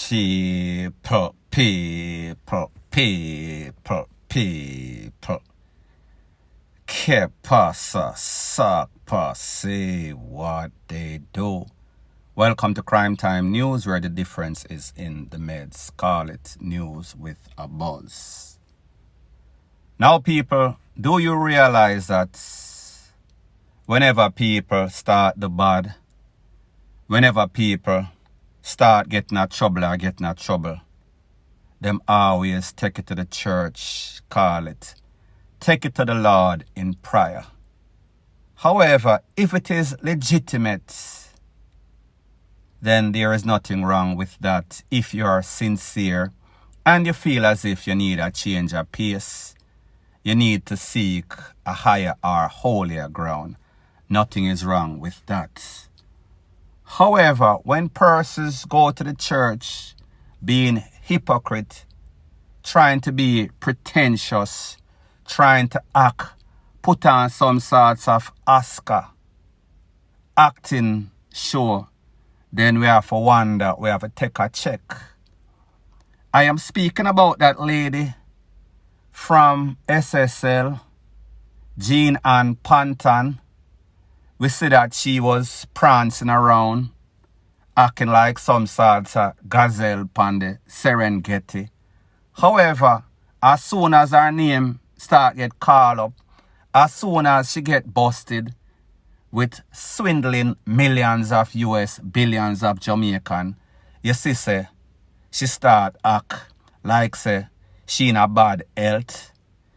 People. Que pasa, suck, say what they do. Welcome to Crime Time News, where the difference is in the meds. Call it news with a buzz. Now, people, do you realize that whenever people start the bad, whenever people start getting in trouble, them always take it to the church, call it. Take it to the Lord in prayer. However, if it is legitimate, then there is nothing wrong with that. If you are sincere and you feel as if you need a change of pace, you need to seek a higher or holier ground. Nothing is wrong with that. However, when persons go to the church being hypocrite, trying to be pretentious, trying to put on some sorts of Oscar acting show, then we have to wonder, we have to take a check. I am speaking about that lady from SSL, Jean Ann Panton. We see that she was prancing around, acting like some sorts of gazelle on the Serengeti. However, as soon as her name start get called up, as soon as she get busted with swindling millions of US, billions of Jamaican, you see, say, she start act like, say, she in a bad health,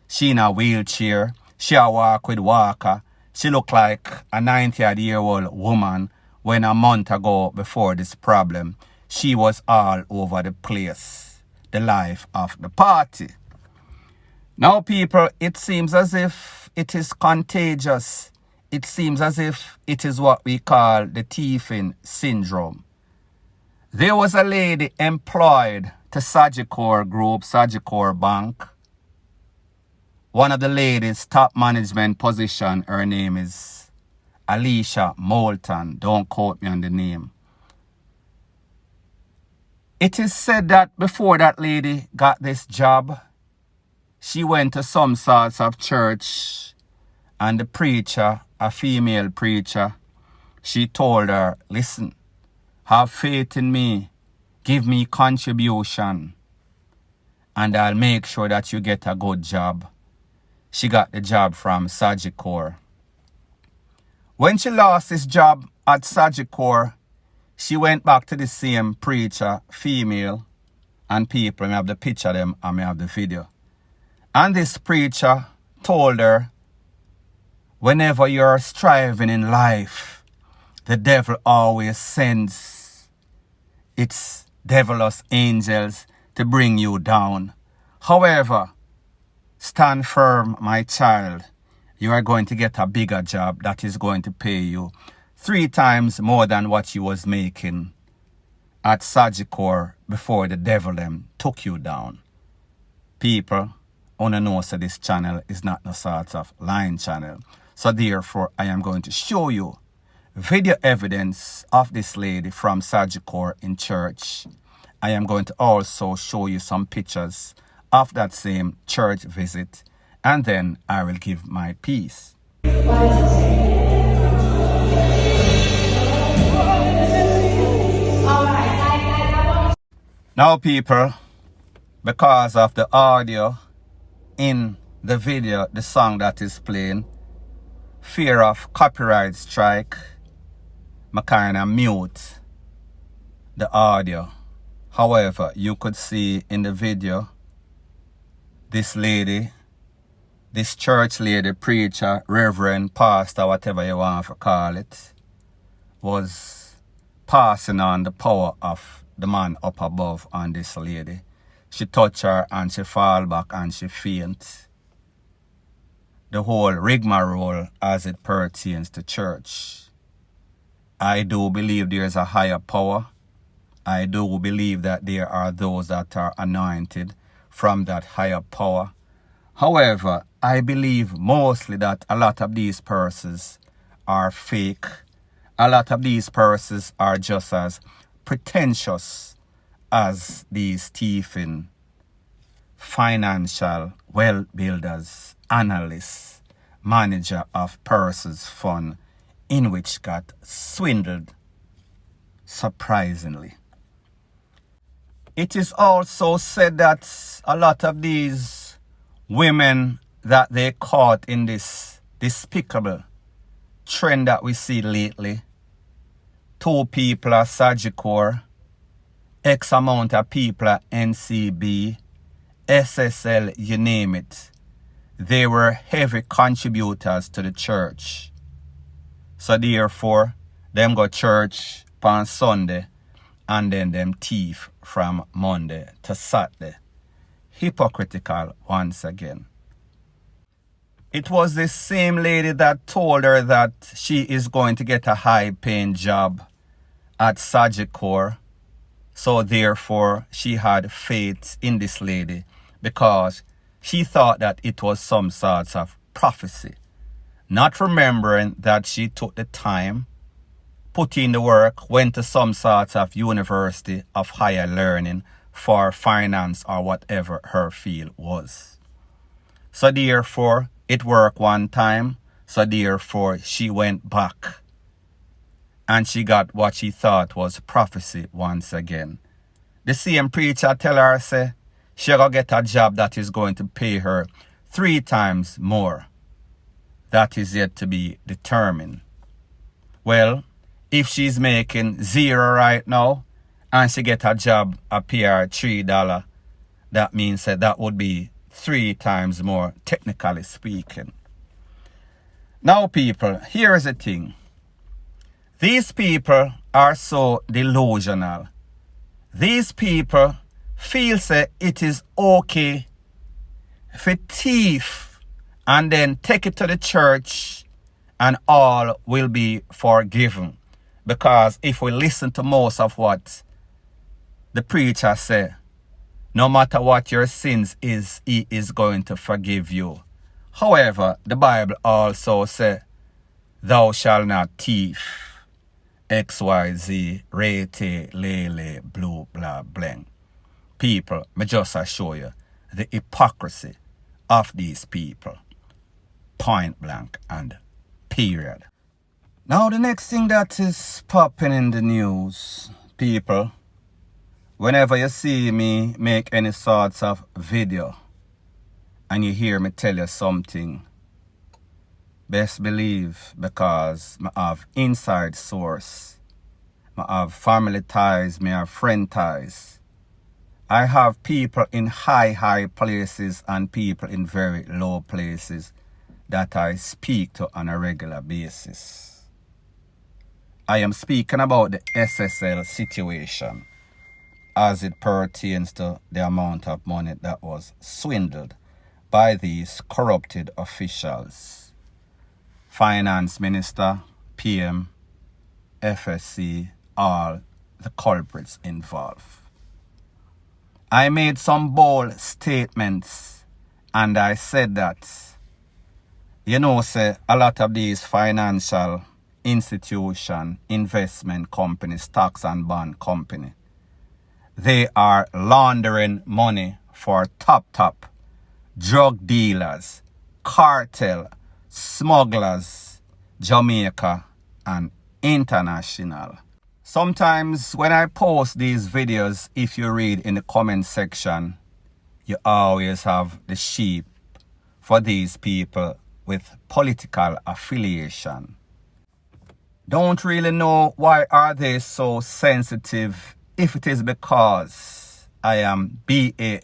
she in a wheelchair, she a walk with walker, she look like a 90-year-old woman when a month ago before this problem, she was all over the place, the life of the party. Now, people, it seems as if it is contagious. It seems as if it is what we call the thieving syndrome. There was a lady employed to Sagicor Group, Sagicor Bank. One of the ladies' top management position, her name is Alicia Moulton. Don't quote me on the name. It is said that before that lady got this job, she went to some sorts of church, and the preacher, a female preacher, she told her, listen, have faith in me, give me contribution, and I'll make sure that you get a good job. She got the job from Sagicor. When she lost this job at Sagicor, she went back to the same preacher, female, and people, I have the picture of them and I have the video. And this preacher told her, whenever you're striving in life, the devil always sends its devilish angels to bring you down. However, stand firm, my child. You are going to get a bigger job that is going to pay you 3 times more than what you was making at Sagicor before the devil them took you down. People, wanna know so this channel is not no sort of lying channel. So therefore, I am going to show you video evidence of this lady from Sagicor in church. I am going to also show you some pictures of that same church visit, and then I will give my piece. Now, people, because of the audio in the video, the song that is playing, fear of copyright strike, I kind of mute the audio. However, you could see in the video, this lady, this church lady, preacher, reverend, pastor, whatever you want to call it, was passing on the power of the man up above on this lady. She touch her and she fall back and she faint. The whole rigmarole as it pertains to church. I do believe there is a higher power. I do believe that there are those that are anointed from that higher power. However, I believe mostly that a lot of these persons are fake. A lot of these persons are just as pretentious as these thieving financial well builders, analysts, manager of persons fund in which got swindled surprisingly. It is also said that a lot of these women that they caught in this despicable trend that we see lately, 2 people are Sagicor, X amount of people are NCB, SSL, you name it. They were heavy contributors to the church. So therefore, them go church on Sunday and then them thief from Monday to Saturday. Hypocritical once again. It was this same lady that told her that she is going to get a high-paying job at Sagicor. So therefore, she had faith in this lady because she thought that it was some sort of prophecy. Not remembering that she took the time, put in the work, went to some sort of university of higher learning for finance or whatever her field was. So therefore, it worked one time. So therefore, she went back. And she got what she thought was prophecy once again. The same preacher tell her, say, she gonna get a job that is going to pay her 3 times more. That is yet to be determined. Well, if she's making 0 right now, and she get a job a pay her $3, that means that would be 3 times more, technically speaking. Now, people, here is the thing. These people are so delusional. These people feel say it is okay if a thief and then take it to the church and all will be forgiven. Because if we listen to most of what the preacher say, no matter what your sins is, he is going to forgive you. However, the Bible also say, thou shalt not thief. XYZ, rete, lele, blue, blah, blank. People, me just show you the hypocrisy of these people. Point blank and period. Now the next thing that is popping in the news, people, whenever you see me make any sorts of video and you hear me tell you something, best believe, because I have inside source, I have family ties, I have friend ties. I have people in high places and people in very low places that I speak to on a regular basis. I am speaking about the SSL situation as it pertains to the amount of money that was swindled by these corrupted officials. Finance Minister, PM, FSC, all the culprits involved. I made some bold statements and I said that, you know, say a lot of these financial institution, investment companies, stocks and bond company, they are laundering money for top drug dealers, cartel, smugglers, Jamaica and international. Sometimes when I post these videos, if you read in the comment section, you always have the sheep for these people with political affiliation. Don't really know why are they so sensitive, if it is because I am BASHING,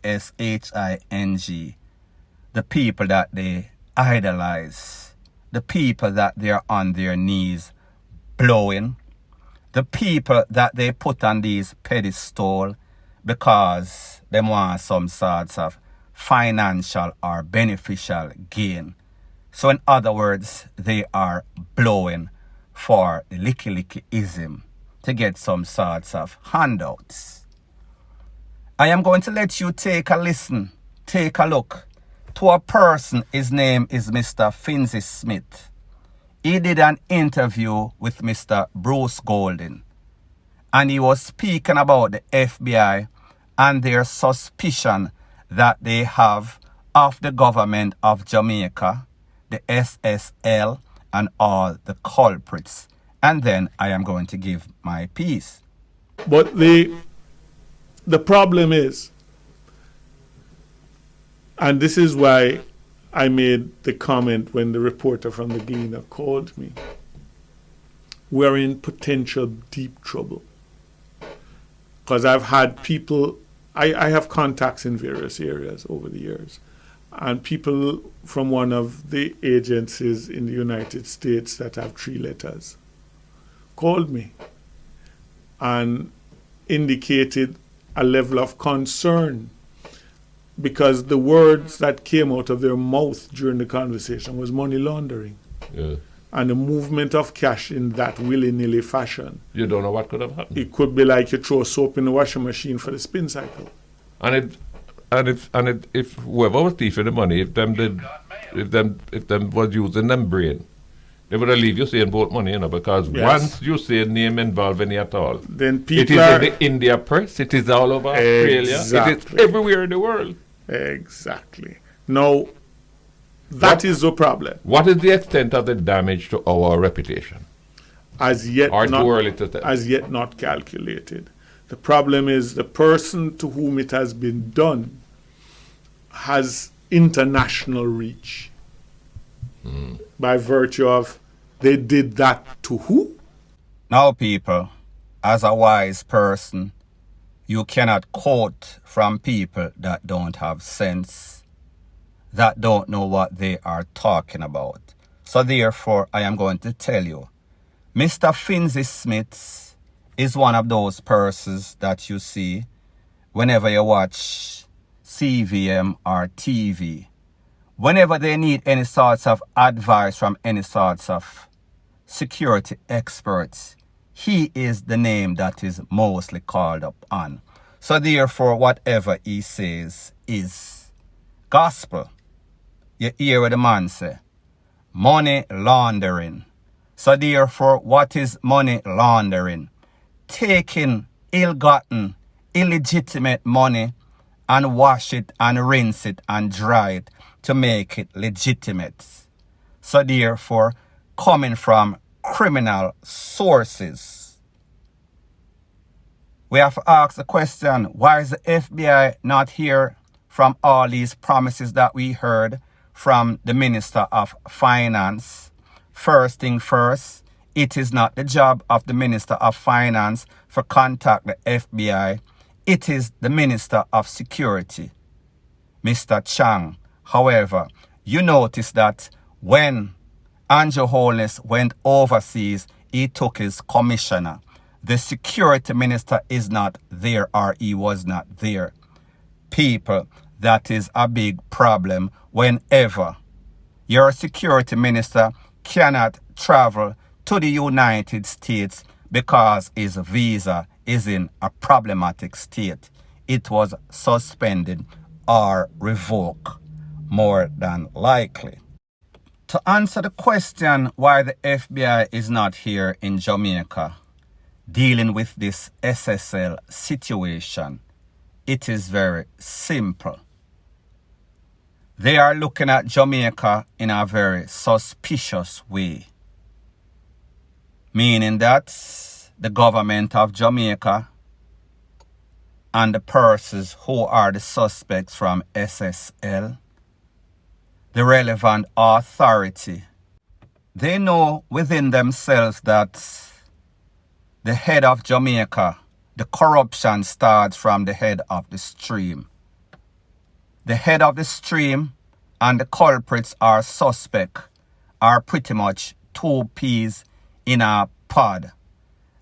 the people that they idolize, the people that they are on their knees blowing, the people that they put on these pedestal because they want some sorts of financial or beneficial gain. So in other words, they are blowing for the licky-licky-ism to get some sorts of handouts. I am going to let you take a listen, take a look to a person. His name is Mr. Finzi Smith. He did an interview with Mr. Bruce Golden, and he was speaking about the FBI and their suspicion that they have of the government of Jamaica, the SSL, and all the culprits. And then I am going to give my piece. But the problem is, and this is why I made the comment when the reporter from the Gleaner called me, we're in potential deep trouble. Because I've had people, I have contacts in various areas over the years, and people from one of the agencies in the United States that have 3 letters called me and indicated a level of concern because the words that came out of their mouth during the conversation was money laundering. Yeah. And the movement of cash in that willy-nilly fashion. You don't know what could have happened. It could be like you throw soap in the washing machine for the spin cycle. And if whoever was thieving the money, if them was using them brain, they would have leave you saying both money, because once you say name involved any at all, then it people is in the India press, it is all over Australia, it is everywhere in the world. Exactly. Now, that is the problem. What is the extent of the damage to our reputation? As yet Or too early to tell? As yet not calculated. The problem is the person to whom it has been done has international reach. By virtue of they did that to who? Now, people, as a wise person, you cannot quote from people that don't have sense, that don't know what they are talking about. So therefore, I am going to tell you, Mr. Finzi Smith is one of those persons that you see whenever you watch CVM or TV. Whenever they need any sorts of advice from any sorts of security experts, he is the name that is mostly called up on. So therefore, whatever he says is gospel. You hear what the man say? Money laundering. So therefore, what is money laundering? Taking ill-gotten, illegitimate money and wash it and rinse it and dry it to make it legitimate. So therefore, coming from criminal sources. We have to ask the question, why is the FBI not here from all these promises that we heard from the Minister of Finance? First thing first, it is not the job of the Minister of Finance to contact the FBI. It is the Minister of Security, Mr. Chang. However, you notice that when Andrew Holness went overseas, he took his commissioner. The security minister is not there, or he was not there. People, that is a big problem whenever your security minister cannot travel to the United States because his visa is in a problematic state. It was suspended or revoked, more than likely. To answer the question why the FBI is not here in Jamaica dealing with this SSL situation, it is very simple. They are looking at Jamaica in a very suspicious way. Meaning that the government of Jamaica and the persons who are the suspects from SSL, the relevant authority, they know within themselves that the head of Jamaica, the corruption starts from the head of the stream. The head of the stream and the culprits are suspect are pretty much two peas in a pod.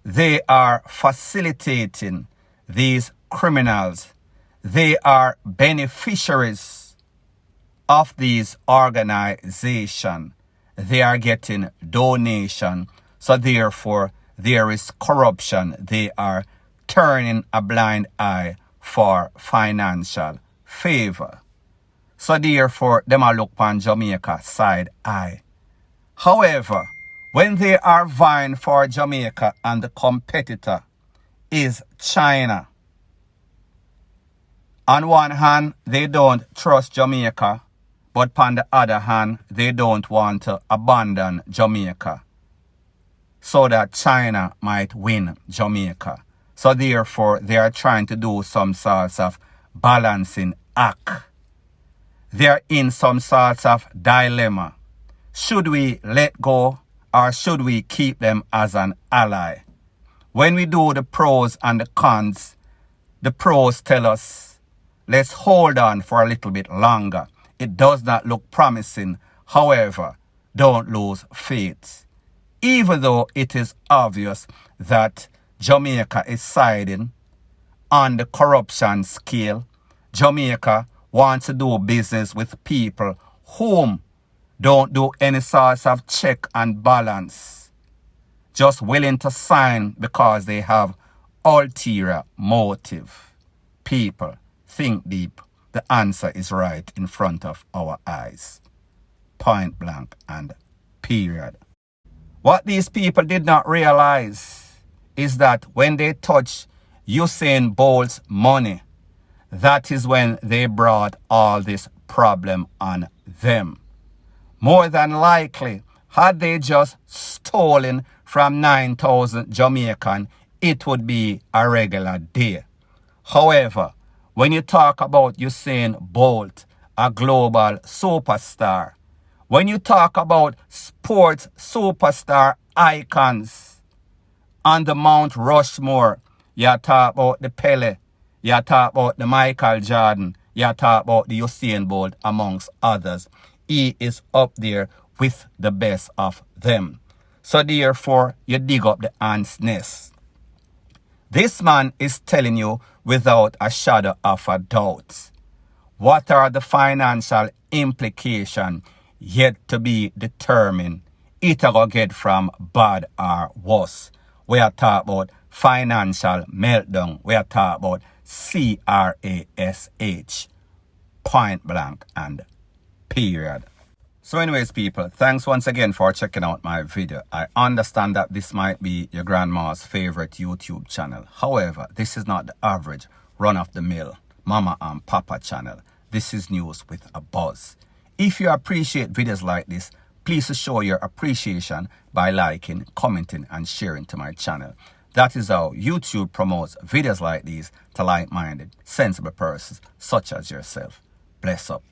They are facilitating these criminals. They are beneficiaries of these organizations. They are getting donation. So therefore, there is corruption. They are turning a blind eye for financial favor. So therefore, them are look on Jamaica side eye. However, when they are vying for Jamaica and the competitor is China, On one hand, they don't trust Jamaica, but on the other hand, they don't want to abandon Jamaica so that China might win Jamaica. So therefore, they are trying to do some sorts of balancing act. They are in some sorts of dilemma. Should we let go or should we keep them as an ally? When we do the pros and the cons, the pros tell us, let's hold on for a little bit longer. It does not look promising. However, don't lose faith. Even though it is obvious that Jamaica is siding on the corruption scale, Jamaica wants to do business with people whom don't do any sorts of check and balance, just willing to sign because they have ulterior motive. People, think deep. The answer is right in front of our eyes. Point blank and period. What these people did not realize is that when they touch Usain Bolt's money, that is when they brought all this problem on them. More than likely, had they just stolen from 9,000 Jamaican, it would be a regular day. However, when you talk about Usain Bolt, a global superstar, when you talk about sports superstar icons on the Mount Rushmore, you talk about the Pele, you talk about the Michael Jordan, you talk about the Usain Bolt, amongst others. He is up there with the best of them. So therefore, you dig up the ant's nest. This man is telling you without a shadow of a doubt. What are the financial implications yet to be determined? It will get from bad or worse. We are talking about financial meltdown. We are talking about CRASH. Point blank and period. So anyways, people, thanks once again for checking out my video. I understand that this might be your grandma's favorite YouTube channel. However, this is not the average run-of-the-mill mama and papa channel. This is news with a buzz. If you appreciate videos like this, please show your appreciation by liking, commenting, and sharing to my channel. That is how YouTube promotes videos like these to like-minded, sensible persons such as yourself. Bless up.